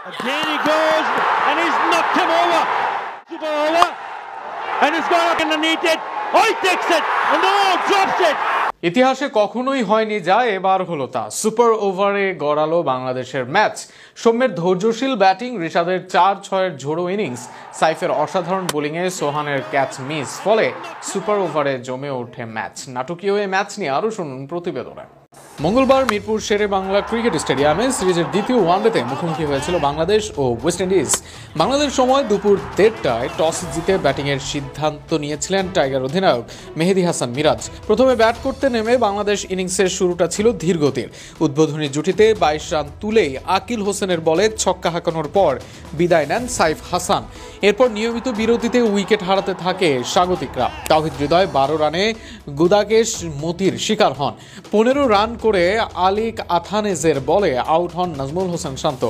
Again he goes and he's knocked him over. Super over. And he's gone up underneath it. Oh, he takes it. And no, drops it. ইতিহাসে কখনোই হয়নি যা এবার হলো তা। Super ওভারে গড়ালো বাংলাদেশের ম্যাচ। সৌম্যের ধৈর্যশীল ব্যাটিং, ঋষাদের 4-6-এর ঝোড়ো ইনিংস, সাইফের অসাধারণ বোলিংয়ে সোহানের ক্যাচ মিস, ফলে সুপার ওভারে জমে ওঠে ম্যাচ। নাটকীয় এই ম্যাচ নিয়ে আরও শুনুন প্রতিবেদনে। মঙ্গলবার মিরপুর শেরে বাংলা ক্রিকেট স্টেডিয়ামে সিরিজের দ্বিতীয় ওয়ানডেতে মুখোমুখি হয়েছিল বাংলাদেশ ও ওয়েস্ট ইন্ডিজ। বাংলাদেশ সময় দুপুর 1:30টায় টস জিতে ব্যাটিংয়ের সিদ্ধান্ত নিয়েছিলেন টাইগার অধিনায়ক মেহেদী হাসান মিরাজ। প্রথমে ব্যাট করতে নেমে বাংলাদেশ ইনিংসের শুরুটা ছিল ধীরগতির। উদ্বোধনী জুটিতে 22 রান তুলেই আকিল হোসেনের বলে ছক্কা হাঁকানোর পর বিদায় নেন সাইফ হাসান। এরপর নিয়মিত বিরতিতে উইকেট হারাতে থাকে স্বাগতিকরা। তাওহিদ হৃদয় 12 রানে গুদাকেশ মতির শিকার হন। 15 রান করে আলিক আথানেজের বলে আউট হন নাজমুল হোসেন শান্ত।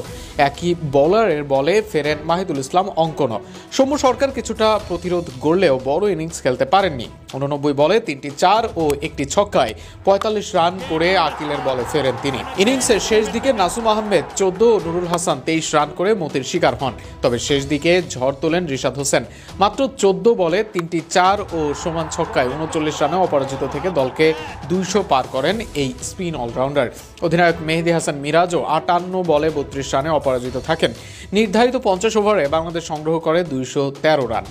একই বোলারের বলে ফেরেন মাহিদুল ইসলাম অঙ্কন। সৌম্য সরকার কিছুটা প্রতিরোধ গড়লেও বড় ইনিংস খেলতে পারেননি। 89 বলে 3টি 4 ও 1টি ছক্কায় 45 রান করে আকিলের বলে ফেরেন তিনি। ইনিংসের শেষ দিকে নাসুম আহমেদ 14 ও নুরুল হাসান 23 রান করে মতির শিকার হন। তবে শেষ দিকে ঝড় তোলেন রিশাদ হোসেন। মাত্র 14 বলে 3টি 4 ও সমান ছক্কায় 39 রানে অপরাজিত থেকে দলকে 200 পার করেন এই স্পিন অলরাউন্ডার। অধিনায়ক মেহেদী হাসান মিরাজও 58 বলে 32 রানে অপরাজিত থাকেন। নির্ধারিত 50 ওভারে বাংলাদেশ সংগ্রহ করে 213 রান।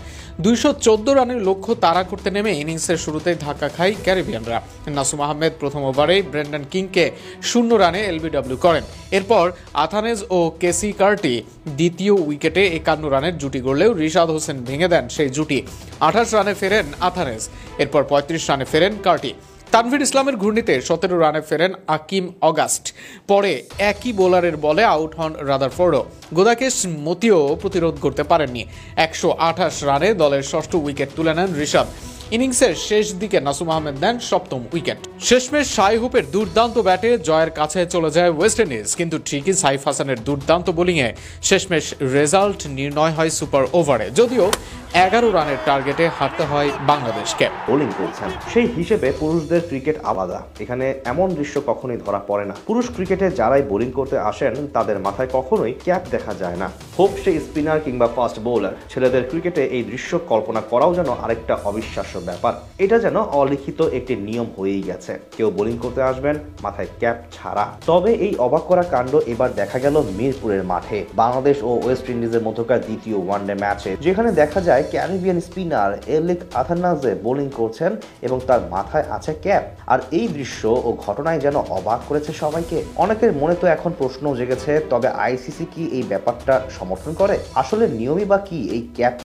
214 রানের লক্ষ্য তাড়া করতে নেমে ইনিংসের শুরুতেই ধাক্কা খায় ক্যারিবিয়ানরা। নাসুম আহমেদ প্রথম ওভারেই ব্রেন্ডন কিংকে 0 রানে এলবিডব্লিউ করেন। এরপর আথানেজ ও কেসি কার্টি দ্বিতীয় উইকেটে 51 রানের জুটি গড়লেও রিশাদ হোসেন ভেঙে দেন সেই জুটি। 28 রানে ফেরেন আথানেজ। এরপর 35 রানে ফেরেন কার্টি। তানভীর ইসলামের ঘূর্ণিতে 17 রানে ফেরেন আকিম অগাস্ট। পরে একই বোলারের বলে আউট হন রাদারফোর্ডও। গোদাকেশ মতিও প্রতিরোধ করতে পারেননি। 128 রানে দলের ষষ্ঠ উইকেট তুলে নেন ঋষাদ। ইনিংসের শেষ দিকে নাসুম আহমেদ নেন সপ্তম উইকেট। শেষমেশ শাই হোপের দুর্দান্ত ব্যাটে জয়ের কাছে চলে যায় ওয়েস্ট ইন্ডিজ, কিন্তু ঠিকই সাইফ হাসানের দুর্দান্ত বোলিংয়ে শেষমেশ রেজাল্ট নির্ণয় হয় সুপার ওভারে। যদিও 11 রানের টার্গেটে হারতে হয় বাংলাদেশকে। বোলিং করছেন সেই হিসেবে পুরুষদের ক্রিকেট আলাদা। এখানে এমন দৃশ্য কখনোই ধরা পড়ে না। পুরুষ ক্রিকেটে যারাই বোলিং করতে আসেন তাদের মাথায় কখনোই ক্যাপ দেখা যায় না। হোক সে স্পিনার কিংবা ফাস্ট বোলার, ছেলেদের ক্রিকেটে এই দৃশ্য কল্পনা করাও যেন আরেকটা অবিশ্বাস্য ব্যাপার। এটা যেন অলিখিত একটি নিয়ম হয়েই গেছে। কেউ বোলিং করতে আসবেন মাথায় ক্যাপ ছাড়া। তবে এই অবাক করা কাণ্ড এবার দেখা গেল মিরপুরের মাঠে বাংলাদেশ ও ওয়েস্ট ইন্ডিজের মধ্যকার দ্বিতীয় ওয়ানডে ম্যাচে, যেখানে দেখা যায় ক্যারিবিয়ান স্পিনার এলিক আথানাজে বোলিং করছেন এবং তার মাথায় আছে ক্যাপ। আর এই দৃশ্য ও ঘটনায় যেন অবাক করেছে সবাইকে। অনেকের মনে তো এখন প্রশ্ন জেগেছে, তবে আইসিসি কি এই ব্যাপারটা সমর্থন করে? আসলে নিয়মই বা কি এই ক্যাপ